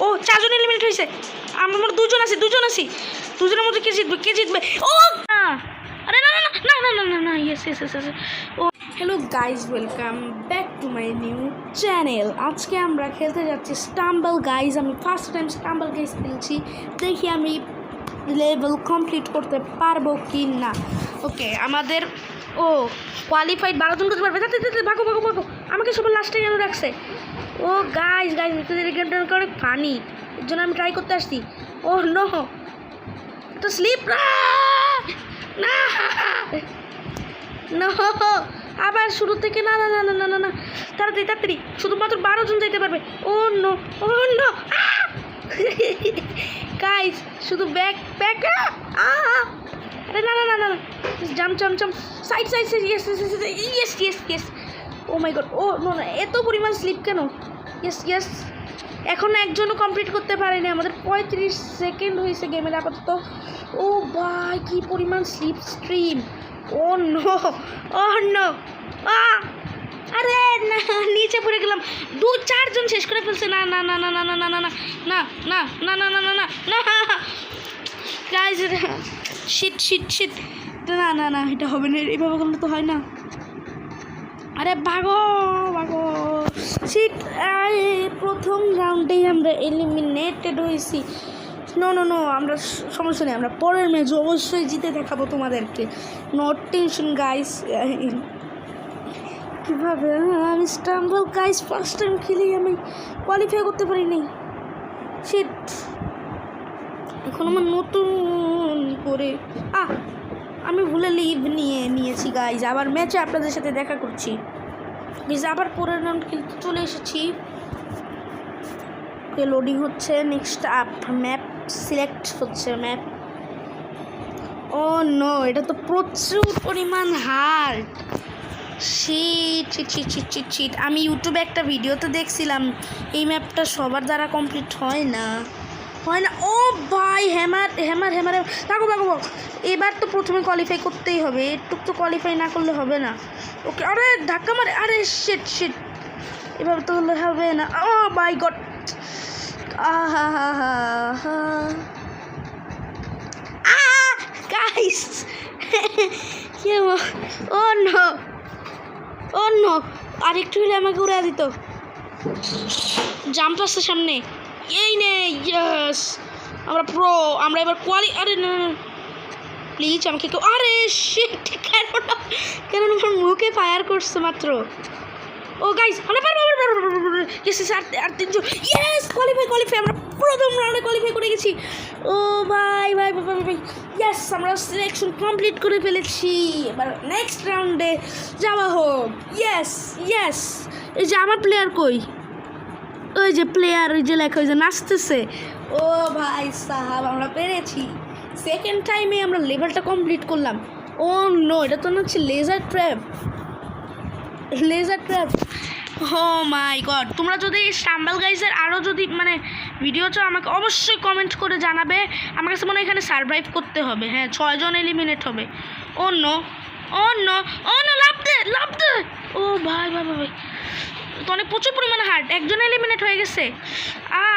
ও 4 জন eliminate হয়েছে। আমরা মোট 2 জন আছি, 2 জন আছি। 2 জনের মধ্যে কে জিতবে? ও না, আরে না না না না না না না yes yes yes. Oh hello guys, welcome back to my new channel. আজকে আমরা খেলতে যাচ্ছি স্টাম্বল গাইজ। আমি ফার্স্ট টাইম স্টাম্বল গাইজ খেলছি, দেখি আমি লেভেল কমপ্লিট করতে পারবো কি না। ওকে, আমাদের কোয়ালিফাইড 12 জন করতে পারবে। ভাগো ভাগো ভাগো, আমাকে সবার লাস্টে কেন রাখছে? ও গাইজ গেমটা অনেক ফানি, এর জন্য আমি ট্রাই করতে আসছি। ও নো, তো স্লিপ না না, আবার শুরু থেকে না না না না না না না, তাড়াতাড়ি শুধুমাত্র 12 জন যাইতে পারবে। ও নো গাইজ, শুধু ব্যাক আরে না না না না, জাম্প সাইড ইয়েস। ও মাই গড, ও নো না, এত পরিমাণ স্লিপ কেন? ইয়েস এখন একজনও কমপ্লিট করতে পারেনি। আমাদের 35 সেকেন্ড হয়েছে গেমের আপাতত। ও ভাই, কি পরিমাণ স্লিপ স্ট্রিম! ও নো আরে না, নিচে পড়ে গেলাম। 2-4 জন শেষ করে ফেলছে। না না না না না না না না না না না না না না না না না গাইজ, শিট না না না, এটা হবে না, এভাবে করলে তো হয় না। আরে ভাগো শিট, প্রথম রাউন্ডেই আমরা এলিমিনেটেড হয়েছি। নো আমরা সমস্যা নেই, আমরা পরের ম্যাচ অবশ্যই জিতে দেখাবো তোমাদেরকে। Not tension guys. কীভাবে আমি স্টাম্বল গাইস ফার্স্ট টাইম খেলেই আমি কোয়ালিফাই করতে পারিনি। শিট, এখন আমার নতুন করে আমি ভুলে লিভ নিয়েছি গাইজ। আবার ম্যাচে আপনাদের সাথে দেখা করছি। আবার পরের রাউন্ড খেলতে চলে এসেছি। লোডিং হচ্ছে, নেক্সট ম্যাপ সিলেক্ট হচ্ছে ম্যাপ। ও নো, এটা তো প্রচুর পরিমাণ হার্ড। শিট। আমি ইউটিউবে একটা ভিডিওতে দেখছিলাম এই ম্যাপটা সবার দ্বারা কমপ্লিট হয় না। ও ভাই, হ্যামার ভাগো। এবার তো প্রথমে কোয়ালিফাই করতেই হবে, একটু তো কোয়ালিফাই না করলে হবে না। ওকে, আরে ধাক্কা মারে, আরে শিট, এভাবে তো হলে হবে না। ও মাই গড, গাইস ও নো, আর একটু হলে আমাকে উড়া দিত। জাম্প আসছে সামনে, এই নে, ইয়েস, আমরা এবার আরে না প্লিজ আমাকে কেউ, আরে শিট, কেন আমার মুখে ফায়ার করছে মাত্র। ও গাইস, আমরা পারবো। আর 3 জন, ইয়েস, কোয়ালিফাই, আমরা প্রথম রাউন্ডে কোয়ালিফাই করে গেছি। ও ভাই, ইয়েস, আমরা সিলেকশন কমপ্লিট করে ফেলেছি। এবার নেক্সট রাউন্ডে যাওয়া হোক। ইয়েস। এই যে আমার প্লেয়ার কই? ওই যে প্লেয়ার, ওই যে লেখা, ওই যে নাচতেছে। ও ভাই সাহাব, আমরা পেরেছি। সেকেন্ড টাইমে আমরা লেভেলটা কমপ্লিট করলাম। ও নো, এটা তো না হচ্ছে লেজার ট্র্যাপ। ও মাই গড, তোমরা যদি স্টাম্বল গাইজের আরও যদি ভিডিও চাও আমাকে অবশ্যই কমেন্ট করে জানাবে। আমার কাছে মনে হয় এখানে সারভাইভ করতে হবে। হ্যাঁ, 6 জন এলিমিনেট হবে। ও নো, লাভ দে। ও ভাই তো অনেক প্রচুর পরিমাণে হার্ড। একজন এলিমিনেট হয়ে গেছে।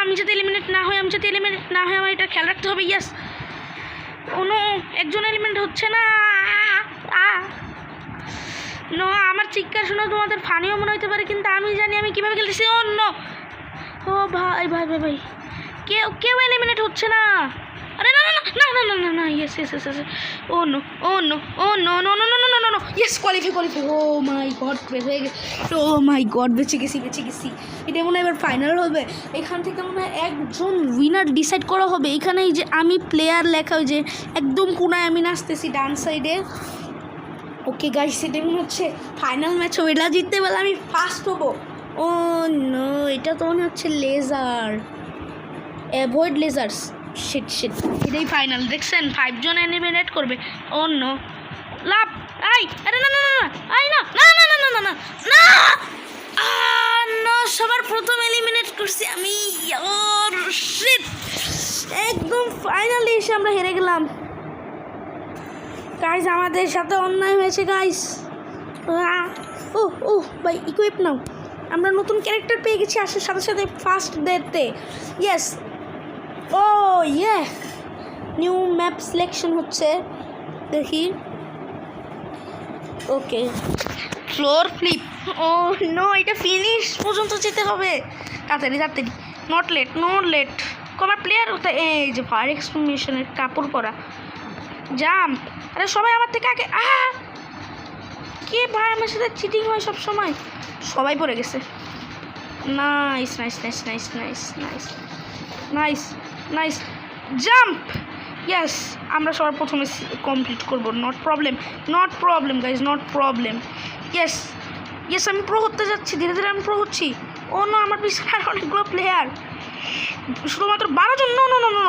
আমি যাতে এলিমিনেট না হয় আমার এটা খেয়াল রাখতে হবে। ইয়েস, ও নো, একজন এলিমিনেট হচ্ছে না। আমার চিৎকার শুনে তোমাদের ফানিও মনে হতে পারে, কিন্তু আমি জানি আমি কীভাবে খেলতেছি। ও ভাই কেউ এলিমিনেট হচ্ছে না। আরে না ইয়েস। ও নো ইয়েস, কোয়ালিফাই। ও মাই গড, হয়ে গেছে। ও মাই গড, বেঁচে গেছি। এটা মনে হয় এবার ফাইনাল হবে। এখান থেকে মনে হয় একজন উইনার ডিসাইড করা হবে। এখানে এই যে আমি প্লেয়ার লেখা, ওই যে একদম কোনায় আমি নাচতেছি ডান সাইডে। ওকে গাইস, এটা মনে হচ্ছে ফাইনাল ম্যাচ হবে। এটা জিততে পারলে আমি ফার্স্ট হবো। ও নো, এটা তো মনে হচ্ছে লেজার, অ্যাভয়েড লেজার্স। শিট, এটাই ফাইনাল। দেখছেন, 5 জন এলিমিনেট করবে। ও নো, লাভ, আরে না, সবার প্রথম এলিমিনেট করছি আমি। শিট, একদম ফাইনালি এসে আমরা হেরে গেলাম। গাইস, আমাদের সাথে অন্যায় হয়েছে গাইস। ও ভাই, ইকুইপ নাও। আমরা নতুন ক্যারেক্টার পেয়ে গেছি আসার সাথে সাথে ফার্স্ট ডেতে। ইয়েস, ও ইয়ে, নিউ ম্যাপ সিলেকশন হচ্ছে, দেখি। ওকে, ফ্লোর ফ্লিপ। ও নো, এটা ফিনিশ পর্যন্ত যেতে হবে। তাড়াতাড়ি তাড়াতাড়ি, নট লেট নট লেট। আমার প্লেয়ার এই যে ফায়ার এক্সপ্লোশনের কাপড় পরা, জাম্প। আরে সবাই আমার থেকে আগে। কে ভাই আমার সাথে চিটিং হয় সব সময়? সবাই পড়ে গেছে। Nice nice nice nice nice nice nice nice, jump. Yes, আমরা সবার প্রথমে কমপ্লিট করবো। Not problem guys, not problem. Yes yes, আমি প্রো হতে যাচ্ছি, ধীরে ধীরে আমি প্রো হচ্ছি। ও নো, আমার পিছনে আর অনেকগুলো প্লেয়ার, শুধুমাত্র 12 জন। No no no no,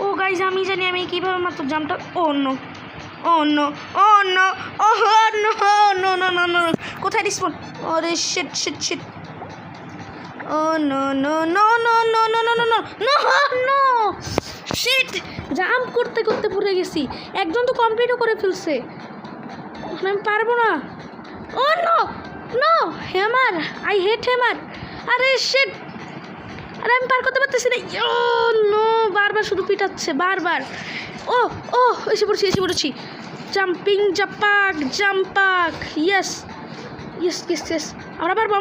oh guys আমি জানি আমি কীভাবে মাত্র জাম্পটা। Oh no oh no oh no oh no no no no no, কোথায় রিসপন? আরে shit shit shit. Oh no no no no no no no no no no, shit, jump করতে করতে পড়ে গেছি। একজন তো কমপ্লিটও করে ফেলছে, আমি পারবো না। Oh no no, hammer, I hate hammer. আরে শিট, আরে আমি পার করতে পারতেছি না। ও নো, বারবার শুধু পিটাচ্ছে, বারবার। ও ও, এসে পড়েছি। জাম্পিং জাপাক জাম্পাক। ইয়েস ইয়েস ইয়েস ইয়েস, আমরা পারবো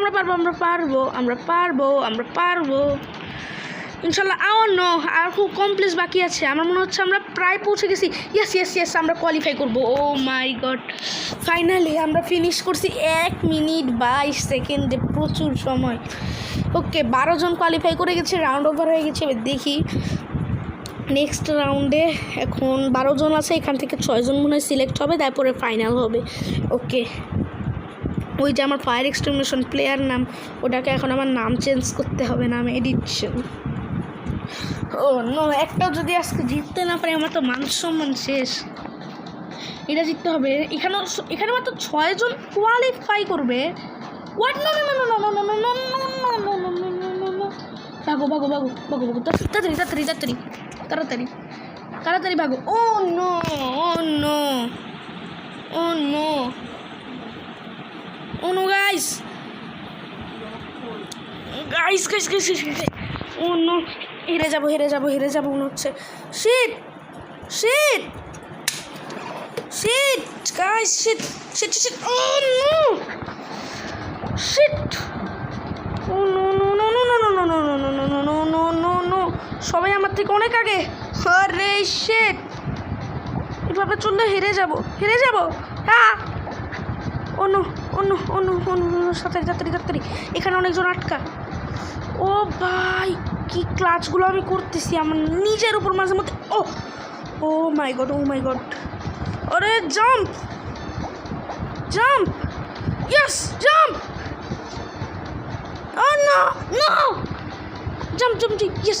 ইনশাল্লাহ। নো, আর খুব কমপ্লেক্স বাকি আছে। আমার মনে হচ্ছে আমরা প্রায় পৌঁছে গেছি। ইয়েস ইয়েস ইয়েস, আমরা কোয়ালিফাই করবো। ও মাই গড, ফাইনালি আমরা ফিনিশ করছি 1 মিনিট 22 সেকেন্ডে, প্রচুর সময়। ওকে, 12 জন কোয়ালিফাই করে গেছে, রাউন্ড ওভার হয়ে গেছে। এবার দেখি নেক্সট রাউন্ডে। এখন 12 জন আছে, এখান থেকে 6 জন মনে হয় সিলেক্ট হবে, তারপরে ফাইনাল হবে। ওকে, ওই যে আমার ফায়ার এক্সটিংগুইশার প্লেয়ার নাম, ওটাকে এখন আমার নাম চেঞ্জ করতে হবে, নাম এডিশন। ও নো, একটাও যদি আজকে জিততে না পারি আমার তো মান সম্মান শেষ। এটা জিততে হবে। এখানে মাত্র 6 জন কোয়ালিফাই করবে। What? No no no no no no no no no no no no no, ভাগো তাড়াতাড়ি ভাগো। Oh no oh no oh no oh no guys, oh no, হেরে যাবো মনে হচ্ছে। Shit guys, shit. Oh no, shit. Oh no no no no no no no no no no no no no no, সবাই আমার থেকে অনেক আগে। আরে শিট, এভাবে চললে হেরে যাবো। তাড়াতাড়ি, এখানে অনেকজন আটকা। ও ভাই, কি ক্লাচগুলো আমি করতেছি আমার নিজের উপর মাঝে মধ্যে। ও মাই গড। আরে জাম্প, ইয়েস, জাম্প। ও নো, জাম্প, ইয়েস,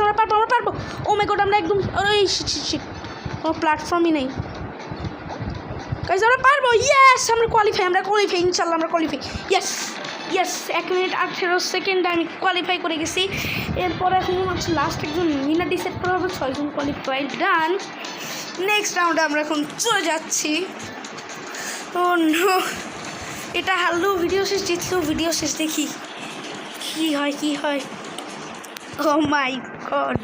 আমরা পারবো। ও মাই গড, আমরা একদম, আরে শিট, কোনো প্ল্যাটফর্মই নেই। গাইস, আমরা পারবো। ইয়েস, আমরা কোয়ালিফাই, ইনশাল্লাহ আমরা কোয়ালিফাই। ইয়েস 1 মিনিট 18 সেকেন্ডে আমি কোয়ালিফাই করে গেছি। এরপরে এখন হচ্ছে লাস্ট একজন উইনার ডিসাইড করা হবে। 6 জন কোয়ালিফাই, ডান। নেক্সট রাউন্ডে আমরা এখন চলে যাচ্ছি। ও নো, এটা হারলেও ভিডিও শেষ, জিতলেও ভিডিও শেষ। দেখি কি হয়। ও মাই গড।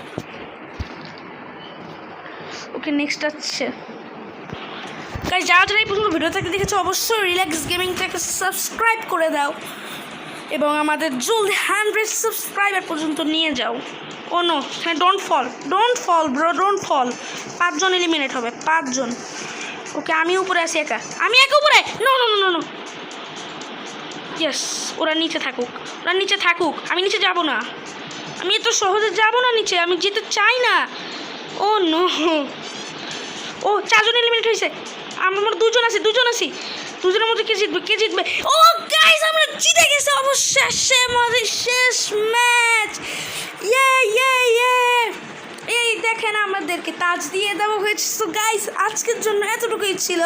ওকে, নেক্সট আছে গাইস, যারা এই পর্যন্ত ভিডিওটাকে দেখেছো অবশ্যই রিল্যাক্স গেমিংটাকে সাবস্ক্রাইব করে দাও এবং আমাদের জলদি 100 সাবস্ক্রাইবার পর্যন্ত নিয়ে যাও। ও নো, হ্যাঁ, don't fall bro, don't fall. 5 জন এলিমিনেট হবে, 5 জন। ওকে, আমি উপরে আছি একা, উপরে। নো। ইয়েস, ওরা নিচে থাকুক, আমি নিচে যাব না। আমি এত সহজে যাব না নিচে, আমি যেতে চাই না। ও নো, 4 জন এলিমিনেট হয়েছে। আমরা 2 জন আছি। 2 জনের মধ্যে কে জিতবে? ও গাইস, আমরা জিতে গেছি অবশেষে, আমাদের শেষ ম্যাচ। এই দেখেন, আমাদেরকে তাজ দিয়ে দেওয়া হয়েছে। সো গাইস, আজকের জন্য এতটুকুই ছিল।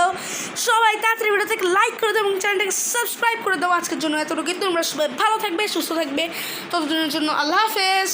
সবাই তাড়াতাড়ি ভিডিওটাকে লাইক করে দাও এবং চ্যানেলটাকে সাবস্ক্রাইব করে দাও। আজকের জন্য এতটুকুই। তোমরা সবাই ভালো থাকবে, সুস্থ থাকবে। ততদিনের জন্য আল্লাহ হাফেজ।